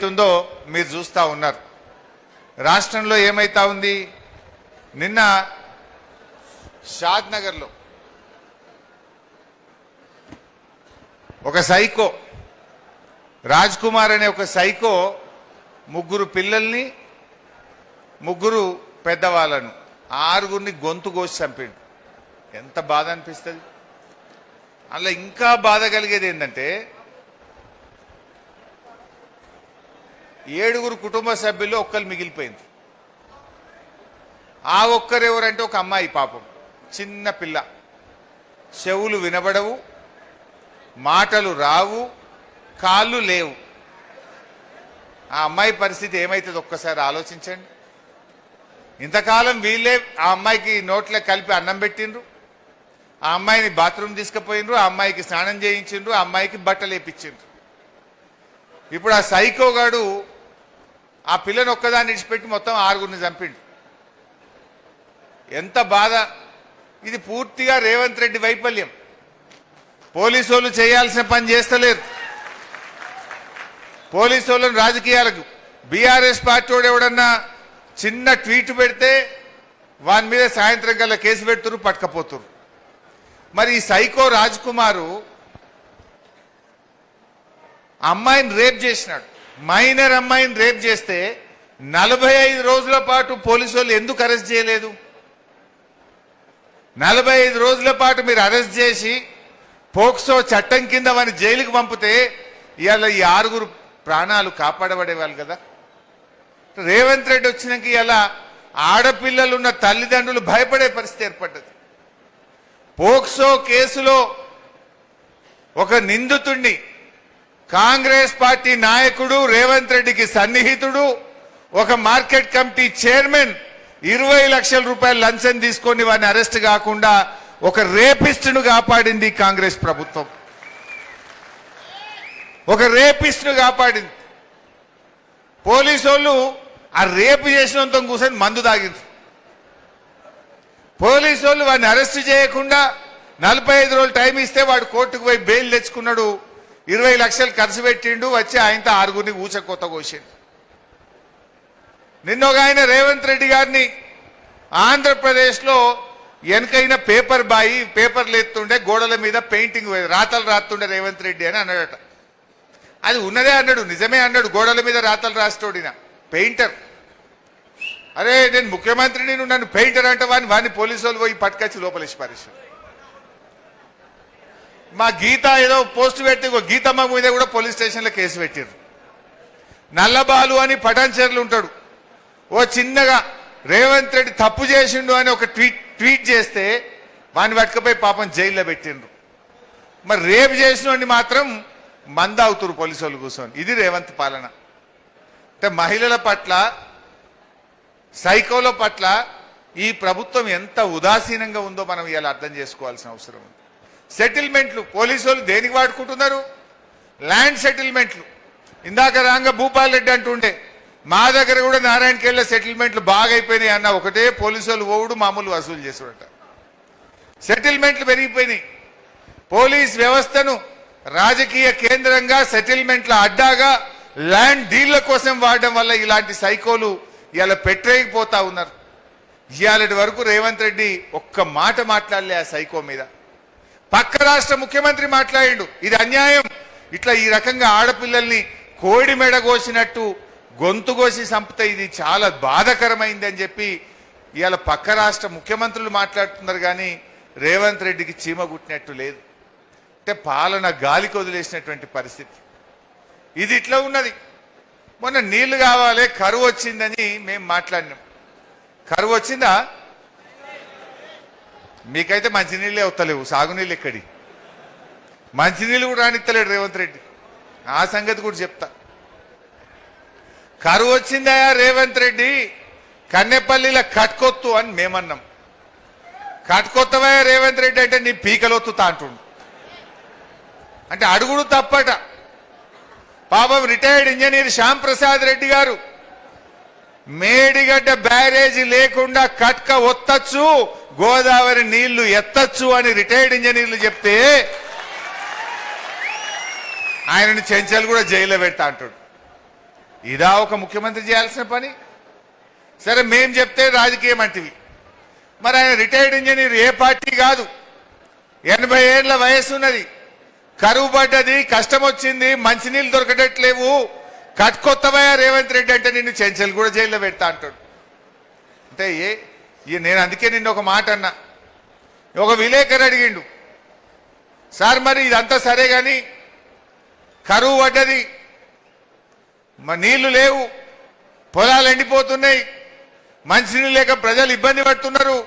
ఏమైతుందో మీరు చూస్తూ ఉన్నారు. రాష్ట్రంలో ఏమైతా ఉంది, నిన్న షాద్ నగర్లో ఒక సైకో రాజ్ కుమార్ అనే ఒక సైకో ముగ్గురు పిల్లల్ని ముగ్గురు పెద్దవాళ్ళను ఆరుగురిని గొంతు కోసి చంపిండు. ఎంత బాధ అనిపిస్తుంది. అలా ఇంకా బాధ కలిగేది ఏంటంటే 7 కుటుంబ సభ్యుల్లో ఒక్కరు మిగిలిపోయింది. ఆ ఒక్కరు ఎవరంటే ఒక అమ్మాయి, పాపం చిన్న పిల్ల, చెవులు వినబడవు, మాటలు రావు, కాళ్ళు లేవు. ఆ అమ్మాయి పరిస్థితి ఏమైతుంది ఒక్కసారి ఆలోచించండి. ఇంతకాలం వీళ్ళే ఆ అమ్మాయికి నోట్లో కలిపి అన్నం పెట్టిండ్రు, ఆ అమ్మాయిని బాత్రూమ్ తీసుకుపోయిండ్రు, ఆ అమ్మాయికి స్నానం చేయించిండ్రు, ఆ అమ్మాయికి బట్టలు వేపించిండ్రు. ఇప్పుడు ఆ సైకోగాడు ఆ పిల్లని ఒక్కదాన్ని విడిచిపెట్టి మొత్తం 6గురిని చంపిండు. ఎంత బాధ. ఇది పూర్తిగా రేవంత్ రెడ్డి వైఫల్యం. పోలీసు వాళ్ళు చేయాల్సిన పని చేస్తలేరు. పోలీసు వాళ్ళని రాజకీయాలకు బీఆర్ఎస్ పార్టీ వాడు ఎవడన్నా చిన్న ట్వీట్ పెడితే వాని మీద సాయంత్రం కల్లా కేసు పెడుతురు, పట్టుకపోతురు. మరి ఈ సైకో రాజ్ కుమారు అమ్మాయిని రేప్ చేసినాడు. మైనర్ అమ్మాయిని రేప్ చేస్తే 45 రోజుల పాటు పోలీసు వాళ్ళు ఎందుకు అరెస్ట్ చేయలేదు? 45 రోజుల పాటు మీరు అరెస్ట్ చేసి పోక్సో చట్టం కింద వారిని జైలుకు పంపితే ఇవాళ ఈ 6గురు ప్రాణాలు కాపాడబడేవాళ్ళు కదా. రేవంత్ రెడ్డి వచ్చినాక ఇలా ఆడపిల్లలున్న తల్లిదండ్రులు భయపడే పరిస్థితి ఏర్పడ్డది. పోక్సో కేసులో ఒక నిందితుడిని కాంగ్రెస్ పార్టీ నాయకుడు, రేవంత్ రెడ్డికి సన్నిహితుడు, ఒక మార్కెట్ కమిటీ చైర్మన్ 20 లక్షల రూపాయలు లంచం తీసుకొని వారిని అరెస్ట్ కాకుండా ఒక రేపిస్టును కాపాడింది కాంగ్రెస్ ప్రభుత్వం. ఒక రేపిస్టును కాపాడింది. పోలీసు వాళ్ళు ఆ రేపు చేసినంత కూర్చొని మందు తాగింది. పోలీసు వాళ్ళు వాడిని అరెస్ట్ చేయకుండా 45 రోజులు టైం ఇస్తే వాడు కోర్టుకు పోయి బెయిల్ తెచ్చుకున్నాడు. 20 లక్షలు ఖర్చు పెట్టిండు, వచ్చి ఆయనతో 6గురిని ఊచకొత్త కోసిండు. నిన్న ఒక ఆయన రేవంత్ రెడ్డి గారిని ఆంధ్రప్రదేశ్లో వెనకైన పేపర్ బాయి పేపర్లు ఎత్తుండే గోడల మీద పెయింటింగ్ రాతలు రాస్తుండే రేవంత్ రెడ్డి అని అన్నాడట. అది ఉన్నదే అన్నాడు, నిజమే అన్నాడు. గోడల మీద రాతలు రాస్తోడిన పెయింటర్. అరే నేను ముఖ్యమంత్రిని, నన్ను పెయింటర్ అంటే వాడిని పోలీసు వాళ్ళు పోయి పట్టుకొచ్చి లోపలేసి పారేశారు. మా గీత ఏదో పోస్ట్ పెట్టి గీతమ్మ మీద కూడా పోలీస్ స్టేషన్లో కేసు పెట్టారు. నల్లబాలు అని పటాన్చెర్లు ఉంటాడు. ఓ చిన్నగా రేవంత్ రెడ్డి తప్పు చేసిండు అని ఒక ట్వీట్ చేస్తే వాడిని పట్టుకపోయి పాపం జైల్లో పెట్టిండ్రు. మరి రేపు చేసిన మాత్రం మందావుతురు పోలీసు వాళ్ళు కూర్చొని. ఇది రేవంత్ పాలన. అంటే మహిళల పట్ల, సైకోల పట్ల ఈ ప్రభుత్వం ఎంత ఉదాసీనంగా ఉందో మనం ఇలా అర్థం చేసుకోవాల్సిన అవసరం ఉంది. సెటిల్మెంట్లు పోలీసు వాళ్ళు దేనికి వాడుకుంటున్నారు? ల్యాండ్ సెటిల్మెంట్లు. ఇందాక రాంగ భూపాల్ రెడ్డి అంటుండే మా దగ్గర కూడా నారాయణఖేడ్లో సెటిల్మెంట్లు బాగా అయిపోయినాయి అన్న. ఒకటే పోలీసు వాళ్ళు ఓవుడు, మామూలు వసూలు చేసుడట. సెటిల్మెంట్లు పెరిగిపోయినాయి. పోలీస్ వ్యవస్థను రాజకీయ కేంద్రంగా, సెటిల్మెంట్ల అడ్డాగా, ల్యాండ్ డీళ్ల కోసం వాడడం వల్ల ఇలాంటి సైకోలు ఇలా పెట్టేయకపోతా ఉన్నారు. ఇవాళటి వరకు రేవంత్ రెడ్డి ఒక్క మాట మాట్లాడలే ఆ సైకో మీద. పక్క రాష్ట్ర ముఖ్యమంత్రి మాట్లాడిండు, ఇది అన్యాయం, ఇట్లా ఈ రకంగా ఆడపిల్లల్ని కోడి మెడ కోసినట్టు గొంతు కోసి చంపితే ఇది చాలా బాధకరమైంది అని చెప్పి ఇవాళ పక్క రాష్ట్ర ముఖ్యమంత్రులు మాట్లాడుతున్నారు. కానీ రేవంత్ రెడ్డికి చీమ గుట్టినట్టు లేదు. అంటే పాలన గాలికి వదిలేసినటువంటి పరిస్థితి. ఇది ఇట్లా ఉన్నది. మొన్న నీళ్లు కావాలి, కరువు వచ్చిందని మేము మాట్లాడినాం. కరువు వచ్చిందా? మీకైతే మంచినీళ్ళే వస్తలేవు, సాగునీళ్ళు ఎక్కడి. మంచినీళ్ళు కూడా రానిస్తలేడు రేవంత్ రెడ్డి. ఆ సంగతి కూడా చెప్తా. కరువు వచ్చిందా రేవంత్ రెడ్డి? కన్నెపల్లిలో కట్కొత్తు అని మేమన్నాం. కట్కొత్తవా రేవంత్ రెడ్డి అంటే నీ పీకలొత్తుతా అంటుండు. అంటే అడుగుడు తప్పట. పాపం రిటైర్డ్ ఇంజనీర్ శ్యామ్ ప్రసాద్ రెడ్డి గారు మేడిగడ్డ బ్యారేజీ లేకుండా కట్క ఒత్తచ్చు, గోదావరి నీళ్లు ఎత్తచ్చు అని రిటైర్డ్ ఇంజనీర్లు చెప్తే ఆయనని చెంచల్ కూడా జైల్లో పెడతా అంటాడు. ఇదా ఒక ముఖ్యమంత్రి చేయాల్సిన పని? సరే మేం చెప్తే రాజకీయం అంటివి. మరి ఆయన రిటైర్డ్ ఇంజనీర్, ఏ పార్టీ కాదు, 80 ఏళ్ల వయస్సు ఉన్నది, కరువు పడ్డది, కష్టం వచ్చింది, మంచినీళ్ళు దొరకటట్లేవు, కట్టుకొత్తవయ్యా రేవంత్ రెడ్డి అంటే నిన్ను చెంచల్ కూడా జైల్లో పెడతా అంటాడు. అంటే నేను అందుకే నిన్ను ఒక మాట అన్నా. ఒక విలేకరు అడిగిండు, సార్ మరి ఇదంతా సరే కానీ కరువు పడ్డది, మరి నీళ్లు లేవు, పొలాలు ఎండిపోతున్నాయి, మంచినీళ్ళు లేక ప్రజలు ఇబ్బంది పడుతున్నారు,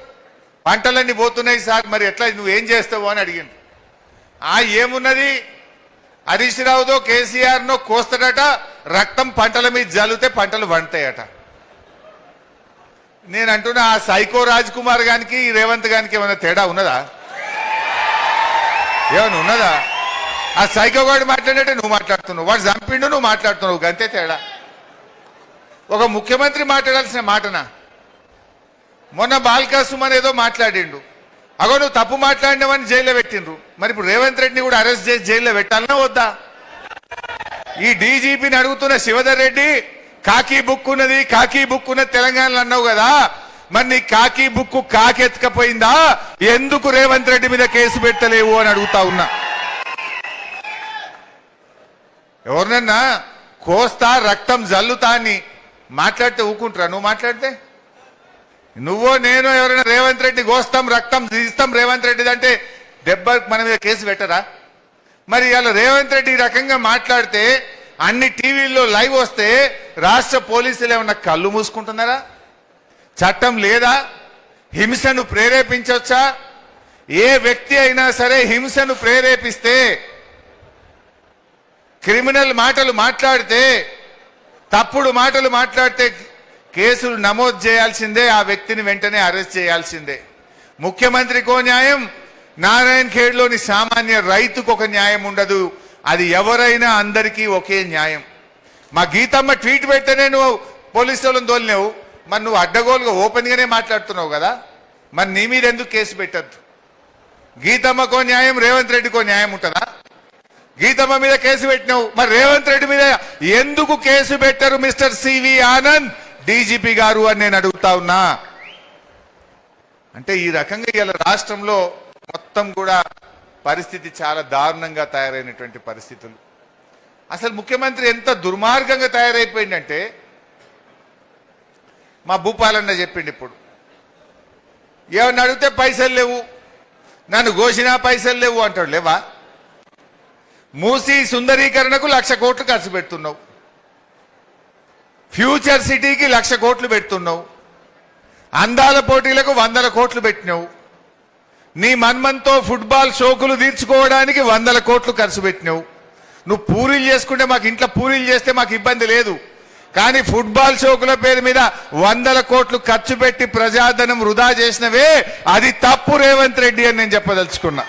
పంటలన్నీ పోతున్నాయి సార్, మరి ఎట్లా నువ్వేం చేస్తావు అని అడిగిండు. ఏమున్నది, హరీష్ రావుదో కేసీఆర్నో కోస్తాడట, రక్తం పంటల మీద జల్లితే పంటలు వండుతాయట. నేను అంటున్నా, ఆ సైకో రాజ్ కుమార్ గానికి రేవంత్ గానికి ఏమైనా తేడా ఉన్నదా? ఏమైనా ఉన్నదా? ఆ సైకో గాడు మాట్లాడినట్టే నువ్వు మాట్లాడుతున్నావు, వాడు చంపిండు నువ్వు మాట్లాడుతున్నావు, గంతే తేడా. ఒక ముఖ్యమంత్రి మాట్లాడాల్సిన మాటనా? మొన్న బాల్కా సుమన్ ఏదో మాట్లాడిండు, అగో నువ్వు తప్పు మాట్లాడినావని జైల్లో పెట్టిండ్రు. మరి ఇప్పుడు రేవంత్ రెడ్డిని కూడా అరెస్ట్ చేసి జైల్లో పెట్టాలన్నా వద్దా? ఈ డీజీపీని అడుగుతున్న శివధర్ రెడ్డి, కాకి బుక్ ఉన్నది, కాకి బుక్ ఉన్నది తెలంగాణలో అన్నావు కదా, మరి నీ కాకి బుక్ కాకెత్తుకపోయిందా? ఎందుకు రేవంత్ రెడ్డి మీద కేసు పెట్టలేవు అని అడుగుతా ఉన్నా. ఎవరినన్నా కోస్తా రక్తం జల్లుతా అని మాట్లాడితే ఊకుంటారా? నువ్వు మాట్లాడితే నువ్వో నేను ఎవరైనా రేవంత్ రెడ్డి కోస్తాం రక్తం తీస్తాం రేవంత్ రెడ్డి అంటే దెబ్బ మన మీద కేసు పెట్టరా? మరి ఇలా రేవంత్ రెడ్డి ఈ రకంగా మాట్లాడితే అన్ని టీవీల్లో లైవ్ వస్తే రాష్ట్ర పోలీసులు ఏమన్నా కళ్ళు మూసుకుంటున్నారా? చట్టం లేదా? హింసను ప్రేరేపించవచ్చా? ఏ వ్యక్తి అయినా సరే హింసను ప్రేరేపిస్తే, క్రిమినల్ మాటలు మాట్లాడితే, తప్పుడు మాటలు మాట్లాడితే కేసులు నమోదు చేయాల్సిందే, ఆ వ్యక్తిని వెంటనే అరెస్ట్ చేయాల్సిందే. ముఖ్యమంత్రికో న్యాయం, నారాయణ ఖేడ్లోని సామాన్య రైతుకు ఒక న్యాయం ఉండదు. అది ఎవరైనా అందరికీ ఒకే న్యాయం. మా గీతమ్మ ట్వీట్ పెడితేనే నువ్వు పోలీసు వాళ్ళని తోలినావు, మరి నువ్వు అడ్డగోలుగా ఓపెన్గానే మాట్లాడుతున్నావు కదా, మరి నీ మీద ఎందుకు కేసు పెట్టద్దు? గీతమ్మకో న్యాయం, రేవంత్ రెడ్డికో న్యాయం ఉంటుందా? గీతమ్మ మీద కేసు పెట్టినావు, మరి రేవంత్ రెడ్డి మీద ఎందుకు కేసు పెట్టరు మిస్టర్ సివి ఆనంద్ డీజీపీ గారు అని నేను అడుగుతా ఉన్నా. అంటే ఈ రకంగా ఇలా రాష్ట్రంలో మొత్తం కూడా పరిస్థితి చాలా దారుణంగా తయారైనటువంటి పరిస్థితులు. అసలు ముఖ్యమంత్రి ఎంత దుర్మార్గంగా తయారైపోయిందంటే, మా భూపాలన్న చెప్పిండు, ఇప్పుడు ఏమన్నా అడిగితే పైసలు లేవు, నన్ను ఘోషినా పైసలు లేవు అంటాడు. లేవా? మూసీ సుందరీకరణకు 1,00,000 కోట్లు ఖర్చు పెడుతున్నావు, ఫ్యూచర్ సిటీకి 1,00,000 కోట్లు పెడుతున్నావు, అందాల పోటీలకు 100 కోట్లు పెట్టినావు, నీ మన్మంతో ఫుట్బాల్ షోకులు తీర్చుకోవడానికి 100 కోట్లు ఖర్చు పెట్టినావు. నువ్వు పూరీలు చేసుకుంటే మాకు ఇంట్లో పూరీలు చేస్తే మాకు ఇబ్బంది లేదు, కానీ ఫుట్బాల్ షోకుల పేరు మీద 100 కోట్లు ఖర్చు పెట్టి ప్రజాధనం వృధా చేసినవే, అది తప్పు రేవంత్ రెడ్డి అని నేను చెప్పదలుచుకున్నా.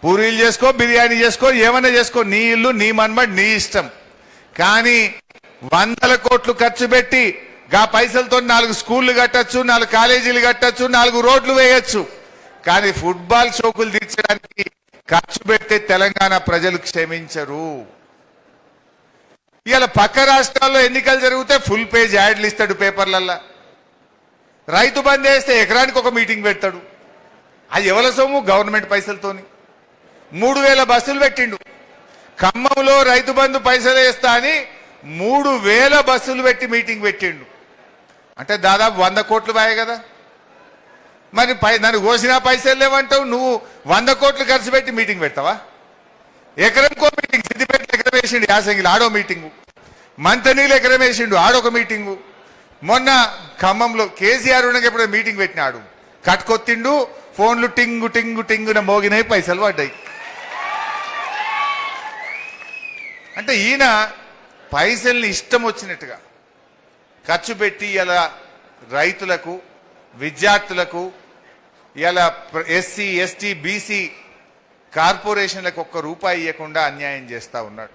పూరీలు చేసుకో, బిర్యానీ చేసుకో, ఏమైనా చేసుకో, నీ ఇల్లు నీ మన్మడ్ నీ ఇష్టం. కానీ 100 కోట్లు ఖర్చు పెట్టి గా పైసలతో 4 స్కూళ్లు కట్టచ్చు, 4 కాలేజీలు కట్టచ్చు, 4 రోడ్లు వేయచ్చు. కానీ ఫుట్బాల్ షోకులు తీర్చడానికి ఖర్చు పెడితే తెలంగాణ ప్రజలు క్షమించరు. ఇవాళ పక్క రాష్ట్రాల్లో ఎన్నికలు జరిగితే ఫుల్ పేజ్ యాడ్లు ఇస్తాడు పేపర్లల్లా. రైతు బంద్ వేస్తే ఎకరానికి ఒక మీటింగ్ పెడతాడు. అది ఎవరి సొమ్ము? గవర్నమెంట్ పైసలతోని. 3,000 బస్సులు పెట్టిండు. ఖమ్మంలో రైతు బంధు పైసలు వేస్తా అని 3,000 బస్సులు పెట్టి మీటింగ్ పెట్టిండు. అంటే దాదాపు 100 కోట్లు బాయే కదా. మరి నన్ను కోసినా పైసలు లేవంటావు, నువ్వు 100 కోట్లు ఖర్చు పెట్టి మీటింగ్ పెడతావా? ఎకరంకో మీటింగ్. సిద్దిపేట ఎకరం వేసిండు యాసంగిలు, ఆడో మీటింగు. మంతనీళ్ళు ఎకరం వేసిండు, ఆడొక మీటింగు. మొన్న ఖమ్మంలో కేసీఆర్ ఉండగా ఎప్పుడో మీటింగ్ పెట్టినాడు, కట్టుకొత్తిండు, ఫోన్లు టింగు టింగు టింగున మోగినాయి, పైసలు పడ్డాయి. అంటే ఈయన పైసల్ని ఇష్టం వచ్చినట్టుగా ఖర్చు పెట్టి ఇలా రైతులకు, విద్యార్థులకు, ఇలా ఎస్సీ ఎస్టీ బీసీ కార్పొరేషన్లకు 1 రూపాయి ఇవ్వకుండా అన్యాయం చేస్తా ఉన్నాడు.